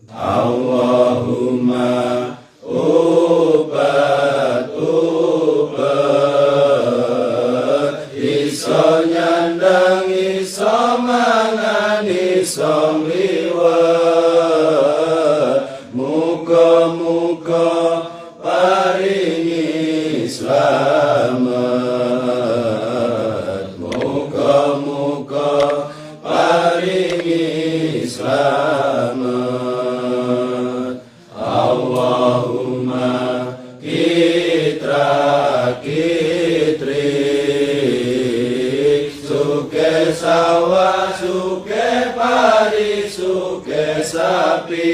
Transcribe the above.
Allahumma ubat iso nyandang iso mangan iso liwat muga-muga paringi slamet muga-muga paringi slamet Allahumma kitra kitrik suke sawah suke pari suke sapi